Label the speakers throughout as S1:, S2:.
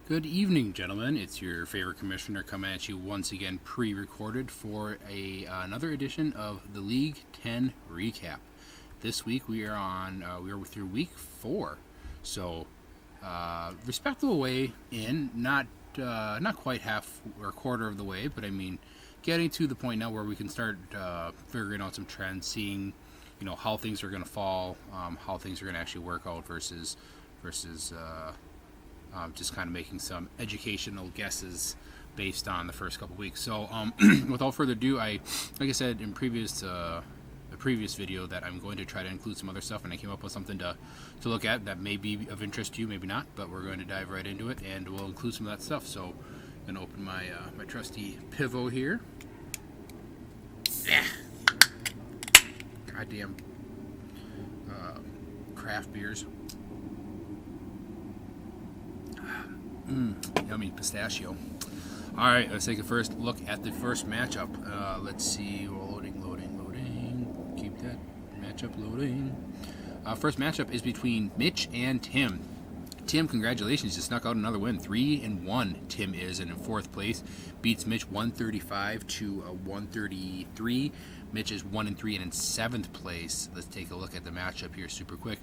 S1: Good evening, gentlemen. It's your favorite commissioner coming at you once again, pre-recorded for another edition of the League 10 recap. This week we are through week 4, so respectable way in, not quite half or a quarter of the way, but I mean, getting to the point now where we can start figuring out some trends, seeing how things are going to fall, how things are going to actually work out versus just kind of making some educational guesses based on the first couple weeks. So, without further ado, like I said in the previous video, that I'm going to try to include some other stuff, and I came up with something to look at that may be of interest to you, maybe not, but we're going to dive right into it, and we'll include some of that stuff. So, I'm going to open my my trusty Pivo here. Yeah. Goddamn craft beers. Yummy pistachio. All right, let's take a first look at the first matchup. Let's see. Loading. Keep that matchup loading. First matchup is between Mitch and Tim. Tim, congratulations, you snuck out another win. 3-1. Tim is in fourth place. Beats Mitch 135 to 133. Mitch is 1-3 and in seventh place. Let's take a look at the matchup here super quick.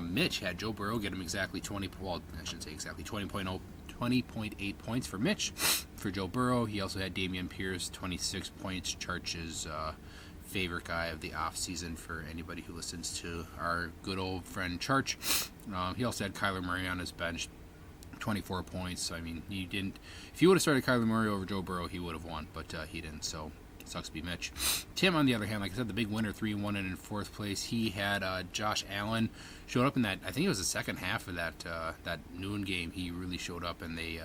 S1: Mitch had Joe Burrow get him exactly 20.8 points for Mitch. For Joe Burrow, he also had Dameon Pierce, 26 points, Church's favorite guy of the offseason for anybody who listens to our good old friend Church. He also had Kyler Murray on his bench, 24 points. I mean, he didn't. If he would have started Kyler Murray over Joe Burrow, he would have won, but he didn't, so sucks to be Mitch. Tim, on the other hand, like I said, the big winner, 3-1 and in fourth place. He had Josh Allen showed up in that. I think it was the second half of that noon game. He really showed up, and they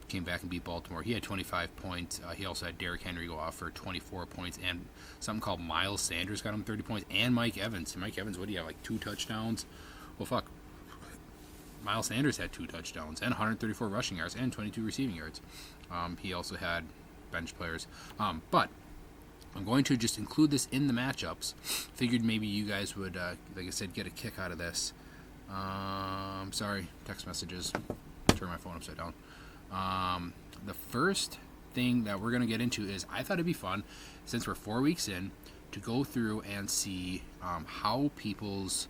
S1: came back and beat Baltimore. He had 25 points. He also had Derrick Henry go off for 24 points, and something called Miles Sanders got him 30 points, and Mike Evans. Mike Evans, what do you have, like 2 touchdowns? Well, fuck. Miles Sanders had 2 touchdowns and 134 rushing yards and 22 receiving yards. He also had bench players. But I'm going to just include this in the matchups. Figured maybe you guys would, like I said, get a kick out of this. Sorry, text messages. Turn my phone upside down. The first thing that we're going to get into is I thought it'd be fun, since we're 4 weeks in, to go through and see how people's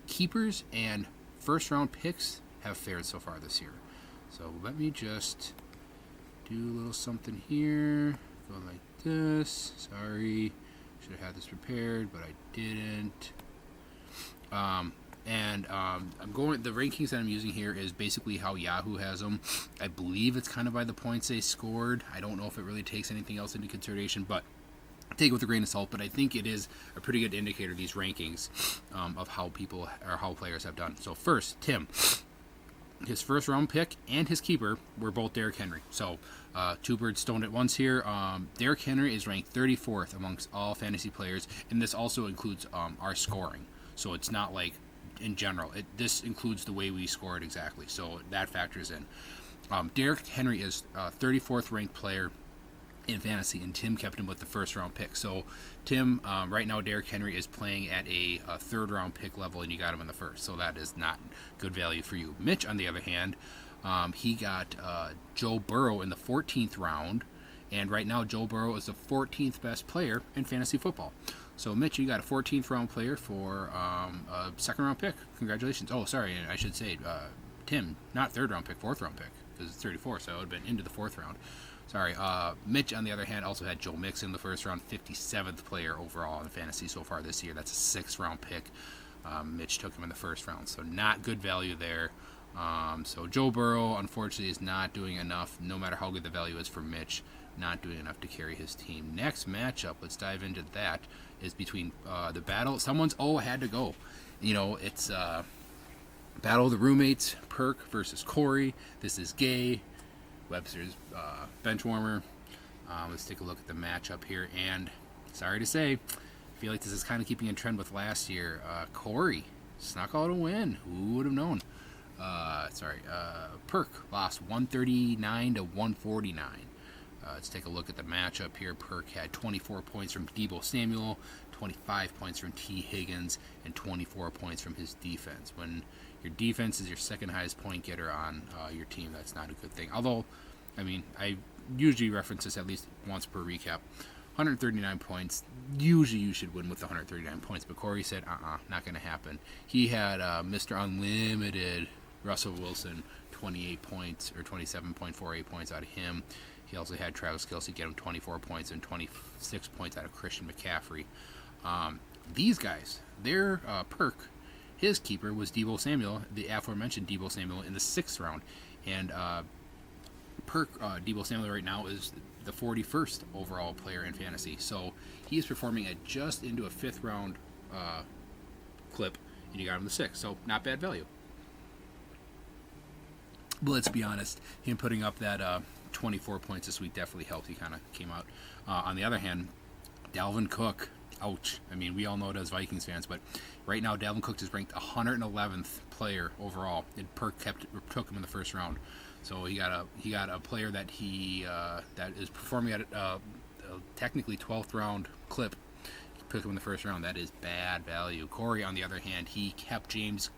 S1: keepers and first round picks have fared so far this year. So let me just do a little something here. Go like this. Sorry, should have had this prepared, but I didn't. I'm going. The rankings that I'm using here is basically how Yahoo has them. I believe it's kind of by the points they scored. I don't know if it really takes anything else into consideration, but take it with a grain of salt. But I think it is a pretty good indicator, these rankings, of how people or how players have done. So first, Tim. His first round pick and his keeper were both Derrick Henry. So, 2 birds stoned at once here. Derrick Henry is ranked 34th amongst all fantasy players, and this also includes our scoring. So it's not like in general. This includes the way we score it exactly. So that factors in. Derrick Henry is 34th ranked player in fantasy, and Tim kept him with the first round pick. So Tim, right now Derrick Henry is playing at a third round pick level, and you got him in the first, so that is not good value for you. Mitch, on the other hand, he got Joe Burrow in the 14th round, and right now Joe Burrow is the 14th best player in fantasy football. So Mitch, you got a 14th round player for a second round pick. Congratulations. Oh, sorry, I should say Tim, not third round pick, fourth round pick, because it's 34, so it would have been into the fourth round. Sorry. Mitch, on the other hand, also had Joe Mixon in the first round, 57th player overall in fantasy so far this year. That's a 6th round pick. Mitch took him in the first round, so not good value there. So Joe Burrow, unfortunately, is not doing enough, no matter how good the value is for Mitch, not doing enough to carry his team. Next matchup, let's dive into that, is between the battle. Someone's had to go. It's battle of the roommates, Perk versus Corey. This is Gay. Webster's bench warmer. Let's take a look at the matchup here, and sorry to say, I feel like this is kind of keeping a trend with last year. Corey snuck out a win. Who would have known? Perk lost 139 to 149. Let's take a look at the matchup here. Perk had 24 points from Deebo Samuel, 25 points from T. Higgins, and 24 points from his defense. When your defense is your second highest point getter on your team. That's not a good thing. Although, I mean, I usually reference this at least once per recap. 139 points. Usually you should win with 139 points, but Corey said, not going to happen. He had Mr. Unlimited Russell Wilson, 28 points, or 27.48 points out of him. He also had Travis Kelce get him 24 points and 26 points out of Christian McCaffrey. These guys, their perk, his keeper was Deebo Samuel, the aforementioned Deebo Samuel, in the 6th round. And Deebo Samuel right now is the 41st overall player in fantasy. So he is performing at just into a 5th round clip, and you got him the 6th. So not bad value. But let's be honest, him putting up that 24 points this week definitely helped. He kind of came out. On the other hand, Dalvin Cook, ouch. I mean, we all know it as Vikings fans, but right now Dalvin Cook is ranked 111th player overall. And Perk took him in the 1st round. So he got a player that that is performing at technically 12th round clip. He took him in the 1st round. That is bad value. Corey, on the other hand, he kept James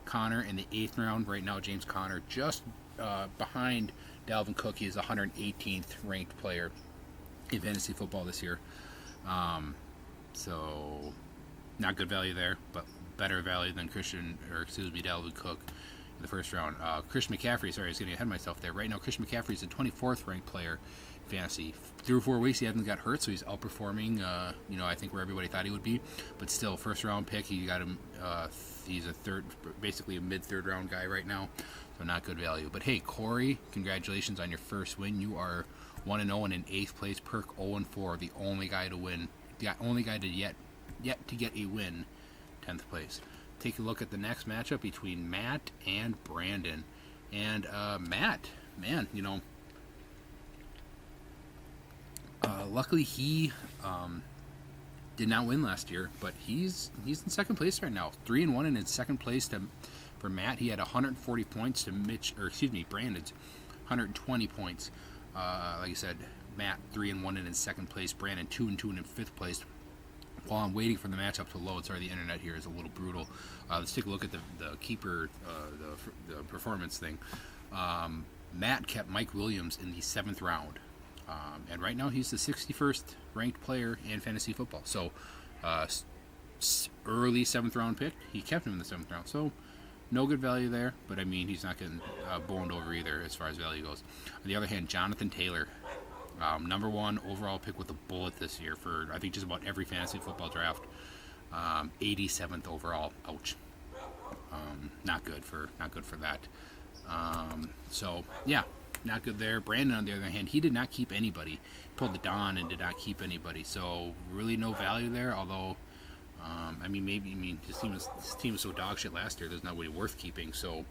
S1: Conner in the 8th round. Right now, James Conner just behind Dalvin Cook. He is 118th ranked player in fantasy football this year. So not good value there, but better value than Dalvin Cook in the 1st round. Christian McCaffrey, sorry, I was getting ahead of myself there. Right now, Christian McCaffrey is the 24th ranked player in fantasy. Through 4 weeks, he hasn't got hurt, so he's outperforming, I think where everybody thought he would be. But still, 1st round pick, he got him, he's basically a mid-3rd round guy right now, so not good value. But hey, Corey, congratulations on your 1st win. You are 1-0 and in 8th place. Perk 0-4, the only guy to win, the only guy to yet to get a win, 10th place. Take a look at the next matchup between Matt and Brandon. And Matt, man, luckily he did not win last year, but he's in 2nd place right now, 3-1 and in 2nd place for Matt. He had 140 points to Brandon's 120 points. Like I said, Matt 3-1 and in 2nd place, Brandon 2-2 and in 5th place. While I'm waiting for the matchup to load, sorry, the internet here is a little brutal. Let's take a look at the keeper, the performance thing. Matt kept Mike Williams in the 7th round. And right now he's the 61st ranked player in fantasy football. So early 7th round pick, he kept him in the 7th round. So no good value there, but I mean, he's not getting boned over either as far as value goes. On the other hand, Jonathan Taylor, number 1 overall pick with a bullet this year for I think just about every fantasy football draft. 87th overall. Ouch. Not good for that. So yeah, not good there. Brandon, on the other hand, he did not keep anybody. He pulled the Don and did not keep anybody. So really no value there. Although, his team was so dog shit last year. There's nobody worth keeping. So.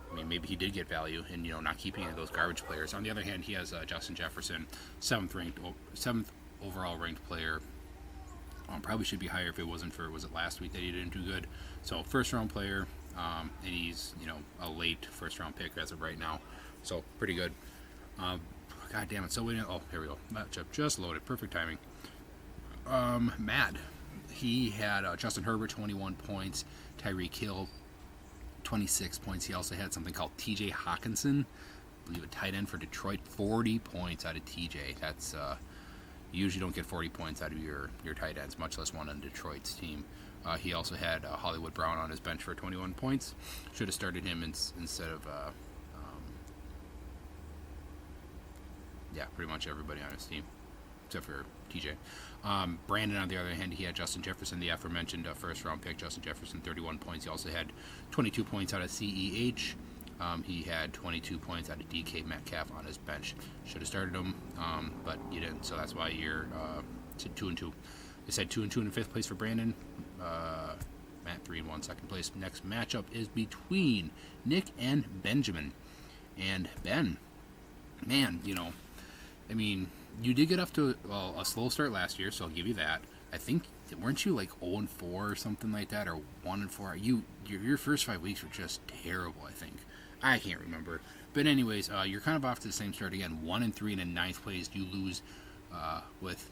S1: I mean, maybe he did get value in not keeping any of those garbage players. On the other hand, he has Justin Jefferson, 7th overall ranked player. Probably should be higher if it wasn't for last week that he didn't do good. So 1st round player, and he's a late 1st round pick as of right now. So pretty good. God damn it! So here we go. Matchup just loaded. Perfect timing. Matt, he had Justin Herbert 21 points, Tyreek Hill 26 points. He also had something called TJ Hawkinson, I believe a tight end for Detroit, 40 points out of TJ. That's you usually don't get 40 points out of your tight ends, much less one on Detroit's team. He also had Hollywood Brown on his bench for 21 points. Should have started him instead of pretty much everybody on his team except for TJ. Brandon, on the other hand, he had Justin Jefferson, the aforementioned 1st round pick. Justin Jefferson, 31 points. He also had 22 points out of CEH. He had 22 points out of DK Metcalf on his bench. Should have started him, but you didn't. So that's why you're 2-2. I said 2-2 in 5th place for Brandon. Matt 3-1 2nd place. Next matchup is between Nick and Benjamin. And Ben, man, you did get off to a slow start last year, so I'll give you that. I think, weren't you like 0-4 or something like that, or 1-4? Your first 5 weeks were just terrible, I think. I can't remember. But anyways, you're kind of off to the same start again. 1-3 and in 9th place. You lose with...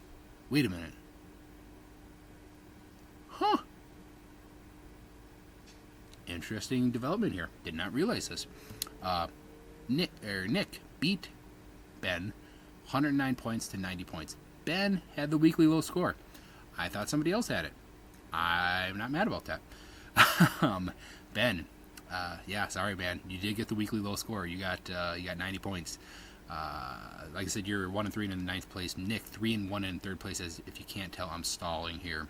S1: Wait a minute. Huh. interesting development here. Did not realize this. Nick beat Ben 109 points to 90 points. Ben had the weekly low score. I thought somebody else had it. I'm not mad about that. Ben, yeah, sorry, man. You did get the weekly low score. You got 90 points. Like I said, you're 1-3 in the ninth place. Nick 3-1 in third place. As if you can't tell, I'm stalling here.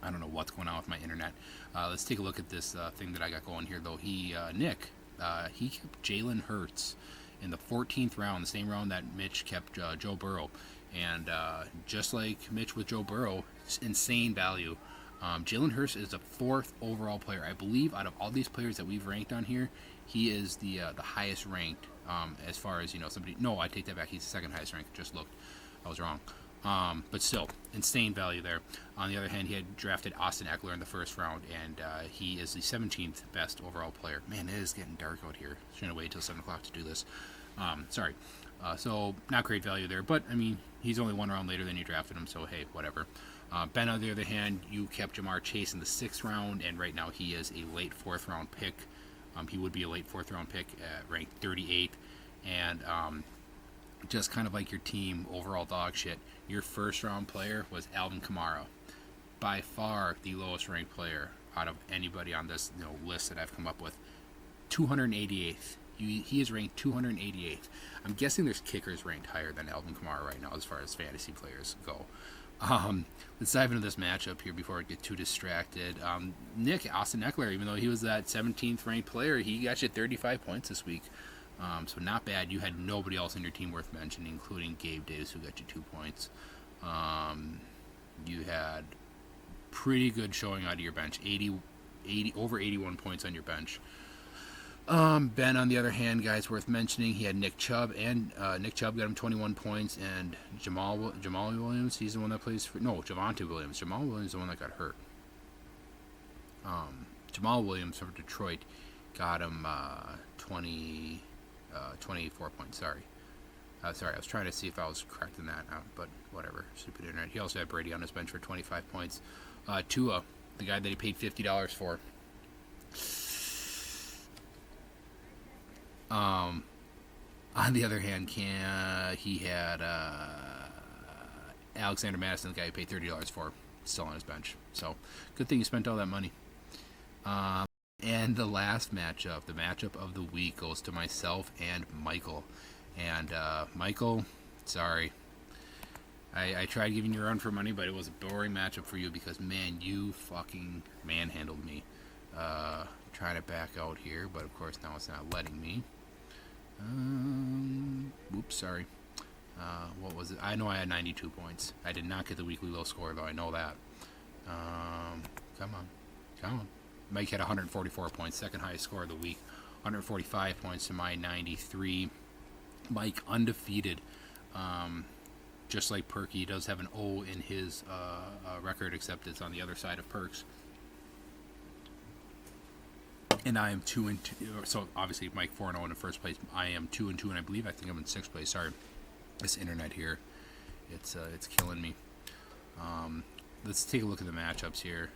S1: I don't know what's going on with my internet. Let's take a look at this thing that I got going here, though. Nick kept Jalen Hurts in the 14th round, the same round that Mitch kept Joe Burrow. And just like Mitch with Joe Burrow, insane value. Jalen Hurts is the 4th overall player. I believe out of all these players that we've ranked on here, he is the highest ranked as far as, somebody... No, I take that back. He's the 2nd highest ranked. Just looked. I was wrong. But still, insane value there. On the other hand, he had drafted Austin Eckler in the 1st round, and he is the 17th best overall player. Man, it is getting dark out here. Shouldn't have waited till 7 o'clock to do this. Sorry. So, not great value there, but, I mean, he's only 1 round later than you drafted him, so, hey, whatever. Ben, on the other hand, you kept Jamar Chase in the 6th round, and right now he is a late 4th round pick. He would be a late 4th round pick, ranked 38th, and just kind of like your team, overall dog shit. Your 1st round player was Alvin Kamara, by far the lowest ranked player out of anybody on this list that I've come up with. 288th. He is ranked 288th. I'm guessing there's kickers ranked higher than Alvin Kamara right now as far as fantasy players go. Let's dive into this matchup here before I get too distracted. Nick, Austin Eckler, even though he was that 17th ranked player, he got you 35 points this week. So not bad. You had nobody else in your team worth mentioning, including Gabe Davis, who got you 2 points. You had pretty good showing out of your bench, 80 over 81 points on your bench. Ben, on the other hand, guys, worth mentioning, he had Nick Chubb, and Nick Chubb got him 21 points, and Jamal Williams, he's the one that plays for... No, Javonte Williams. Jamal Williams is the one that got hurt. Jamal Williams from Detroit got him 24 points, sorry. I was trying to see if I was correct in that, but whatever. Stupid internet. He also had Brady on his bench for 25 points. Tua, the guy that he paid $50 for. On the other hand, he had Alexander Madison, the guy he paid $30 for, still on his bench. So, good thing you spent all that money. And the last matchup, the matchup of the week, goes to myself and Michael. And Michael, sorry. I tried giving you a run for money, but it was a boring matchup for you because, man, you fucking manhandled me. Trying to back out here, but of course now it's not letting me. Oops, sorry. What was it? I know I had 92 points. I did not get the weekly low score, though. I know that. Come on. Mike had 144 points, 2nd highest score of the week. 145 points to my 93. Mike undefeated. Just like Perky, he does have an O in his record, except it's on the other side of Perk's. And I am 2-2. So obviously Mike 4-0 in first place. I am 2-2, and I think I'm in 6th place. Sorry, this internet here, it's killing me. Let's take a look at the matchups here.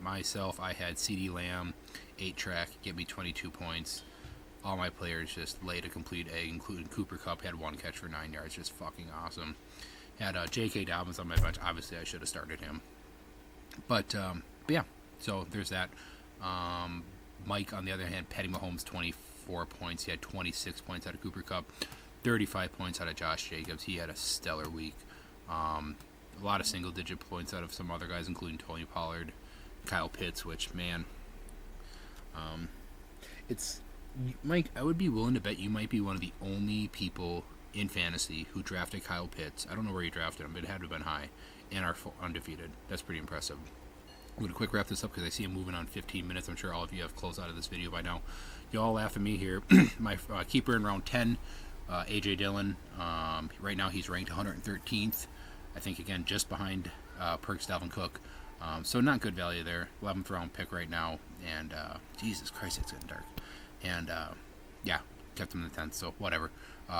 S1: Myself, I had CeeDee Lamb, 8-track, get me 22 points. All my players just laid a complete egg, including Cooper Kupp, had 1 catch for 9 yards, just fucking awesome. Had J.K. Dobbins on my bench. Obviously, I should have started him. But yeah, so there's that. Mike, on the other hand, Patty Mahomes, 24 points. He had 26 points out of Cooper Kupp, 35 points out of Josh Jacobs. He had a stellar week. A lot of single-digit points out of some other guys, including Tony Pollard, Kyle Pitts, which, man, it's... Mike, I would be willing to bet you might be one of the only people in fantasy who drafted Kyle Pitts. I don't know where you drafted him, but it had to have been high, and are undefeated. That's pretty impressive. I'm going to quick wrap this up because I see him moving on 15 minutes. I'm sure all of you have closed out of this video by now. You all laugh at me here. My keeper in round 10, A.J. Dillon. Right now he's ranked 113th. I think, again, just behind Perks Dalvin Cook. So not good value there. 11th round pick right now. And Jesus Christ, it's getting dark. And yeah, kept him in the 10th, so whatever.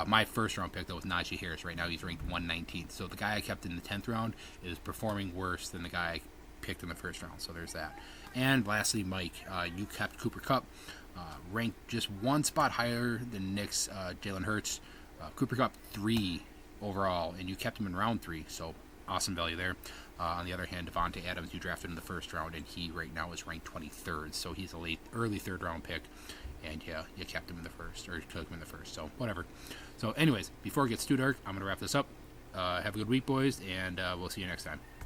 S1: My 1st round pick, though, was Najee Harris. Right now he's ranked 119th. So the guy I kept in the 10th round is performing worse than the guy picked in the first round. So there's that. And lastly, Mike, you kept Cooper Kupp, ranked just one spot higher than Nick's Jalen Hurts. Cooper Kupp 3 overall, and you kept him in round 3, so awesome value there. On the other hand, Devontae Adams, you drafted in the first round, and he right now is ranked 23rd, so he's a early third round pick, and yeah, you kept him in the first, or took him in the first, so whatever. So anyways, before it gets too dark, I'm going to wrap this up. Have a good week, boys, and we'll see you next time.